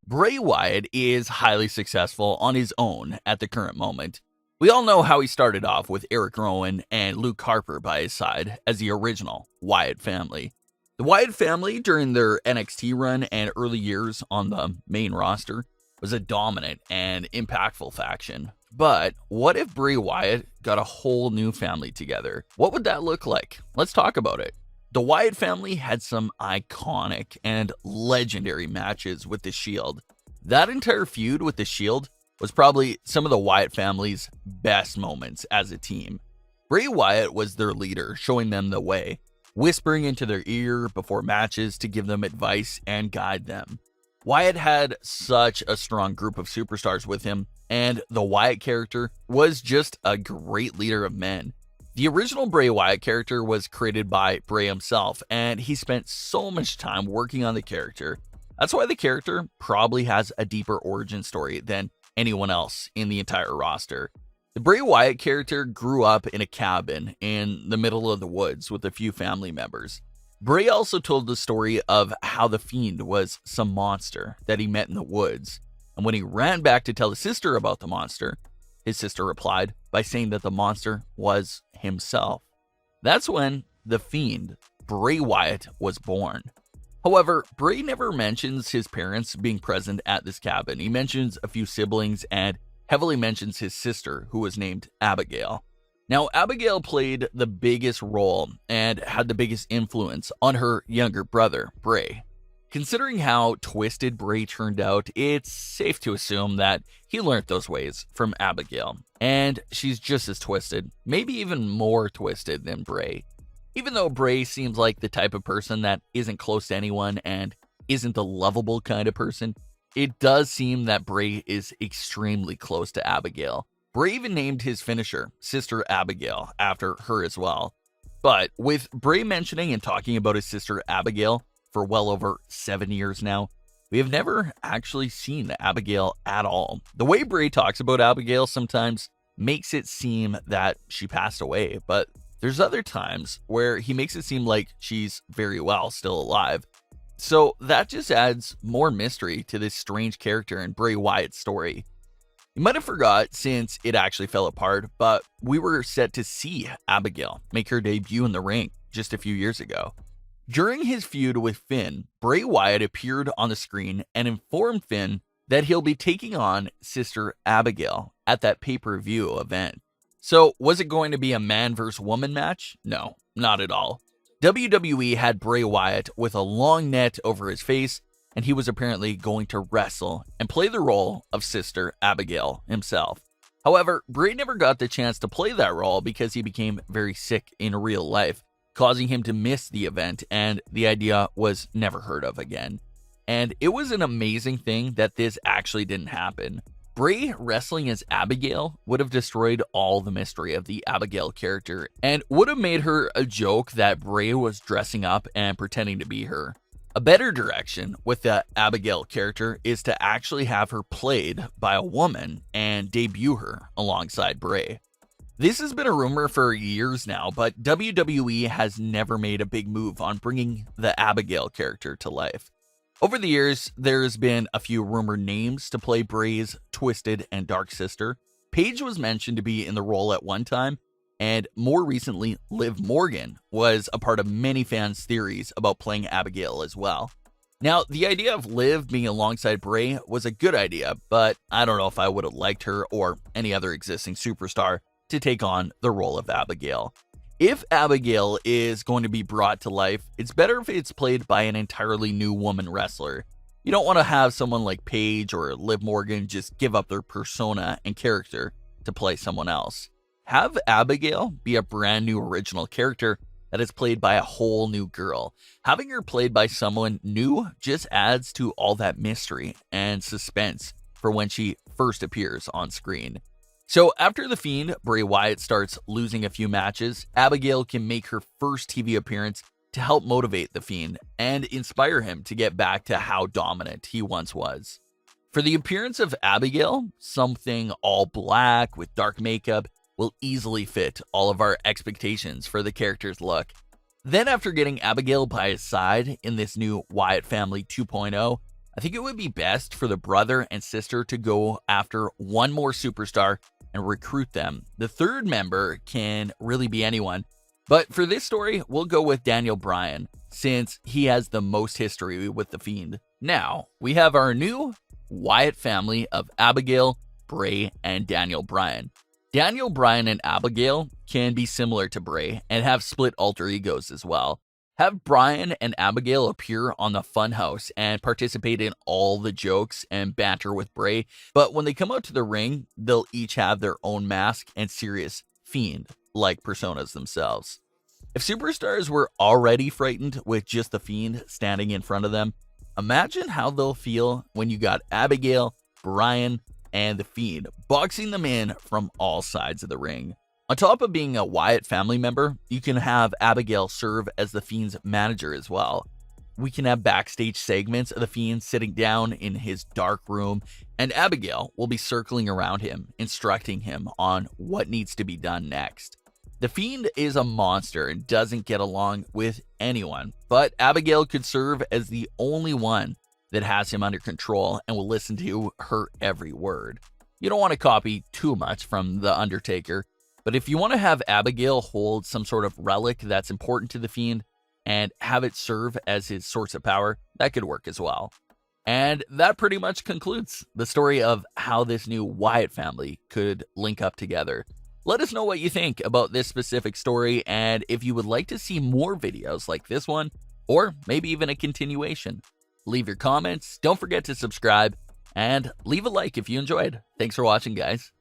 Bray Wyatt is highly successful on his own at the current moment. We all know how he started off with Eric Rowan and Luke Harper by his side as the original Wyatt Family. The Wyatt Family, during their NXT run and early years on the main roster, was a dominant and impactful faction. But what if Bray Wyatt got a whole new family together? What would that look like? Let's talk about it. The Wyatt family had some iconic and legendary matches with The Shield. That entire feud with The Shield was probably some of the Wyatt family's best moments as a team. Bray Wyatt was their leader, showing them the way, whispering into their ear before matches to give them advice and guide them. Wyatt had such a strong group of superstars with him, and the Wyatt character was just a great leader of men. The original Bray Wyatt character was created by Bray himself, and he spent so much time working on the character. That's why the character probably has a deeper origin story than anyone else in the entire roster. The Bray Wyatt character grew up in a cabin in the middle of the woods with a few family members. Bray also told the story of how the Fiend was some monster that he met in the woods, and when he ran back to tell his sister about the monster, his sister replied by saying that the monster was himself. That's when the Fiend, Bray Wyatt, was born. However, Bray never mentions his parents being present at this cabin. He mentions a few siblings and heavily mentions his sister, who was named Abigail. Now, Abigail played the biggest role and had the biggest influence on her younger brother, Bray. Considering how twisted Bray turned out, it's safe to assume that he learned those ways from Abigail. And she's just as twisted, maybe even more twisted than Bray. Even though Bray seems like the type of person that isn't close to anyone and isn't the lovable kind of person, it does seem that Bray is extremely close to Abigail. Bray even named his finisher, Sister Abigail, after her as well. But with Bray mentioning and talking about his sister Abigail for well over 7 years now, we have never actually seen Abigail at all. The way Bray talks about Abigail sometimes makes it seem that she passed away, but there's other times where he makes it seem like she's very well still alive. So that just adds more mystery to this strange character in Bray Wyatt's story. You might have forgot since it actually fell apart, but we were set to see Abigail make her debut in the ring just a few years ago. During his feud with Finn, Bray Wyatt appeared on the screen and informed Finn that he'll be taking on Sister Abigail at that pay-per-view event. So, was it going to be a man versus woman match? No, not at all. WWE had Bray Wyatt with a long net over his face, and he was apparently going to wrestle and play the role of Sister Abigail himself. However, Bray never got the chance to play that role because he became very sick in real life, causing him to miss the event, and the idea was never heard of again. And it was an amazing thing that this actually didn't happen. Bray wrestling as Abigail would have destroyed all the mystery of the Abigail character and would have made her a joke that Bray was dressing up and pretending to be her. A better direction with the Abigail character is to actually have her played by a woman and debut her alongside Bray. This has been a rumor for years now, but WWE has never made a big move on bringing the Abigail character to life. Over the years, there's been a few rumored names to play Bray's twisted and dark sister. Paige was mentioned to be in the role at one time, and more recently, Liv Morgan was a part of many fans' theories about playing Abigail as well. Now, the idea of Liv being alongside Bray was a good idea, but I don't know if I would have liked her or any other existing superstar to take on the role of Abigail. If Abigail is going to be brought to life, it's better if it's played by an entirely new woman wrestler. You don't want to have someone like Paige or Liv Morgan just give up their persona and character to play someone else. Have Abigail be a brand new original character that is played by a whole new girl. Having her played by someone new just adds to all that mystery and suspense for when she first appears on screen. So after The Fiend, Bray Wyatt starts losing a few matches, Abigail can make her first TV appearance to help motivate The Fiend and inspire him to get back to how dominant he once was. For the appearance of Abigail, something all black with dark makeup will easily fit all of our expectations for the character's look. Then after getting Abigail by his side in this new Wyatt Family 2.0, I think it would be best for the brother and sister to go after one more superstar and recruit them. The third member can really be anyone. But for this story, we'll go with Daniel Bryan, since he has the most history with The Fiend. Now, we have our new Wyatt family of Abigail, Bray, and Daniel Bryan. Daniel Bryan and Abigail can be similar to Bray and have split alter egos as well. Have Bryan and Abigail appear on the Funhouse and participate in all the jokes and banter with Bray, but when they come out to the ring, they'll each have their own mask and serious Fiend-like personas themselves. If superstars were already frightened with just the Fiend standing in front of them, imagine how they'll feel when you got Abigail, Bryan, and the Fiend boxing them in from all sides of the ring. On top of being a Wyatt family member, you can have Abigail serve as the Fiend's manager as well. We can have backstage segments of the Fiend sitting down in his dark room, and Abigail will be circling around him, instructing him on what needs to be done next. The Fiend is a monster and doesn't get along with anyone, but Abigail could serve as the only one that has him under control and will listen to her every word. You don't want to copy too much from The Undertaker, but if you want to have Abigail hold some sort of relic that's important to the Fiend and have it serve as his source of power, that could work as well. And that pretty much concludes the story of how this new Wyatt family could link up together. Let us know what you think about this specific story, and if you would like to see more videos like this one, or maybe even a continuation. Leave your comments, don't forget to subscribe, and leave a like if you enjoyed. Thanks for watching, guys.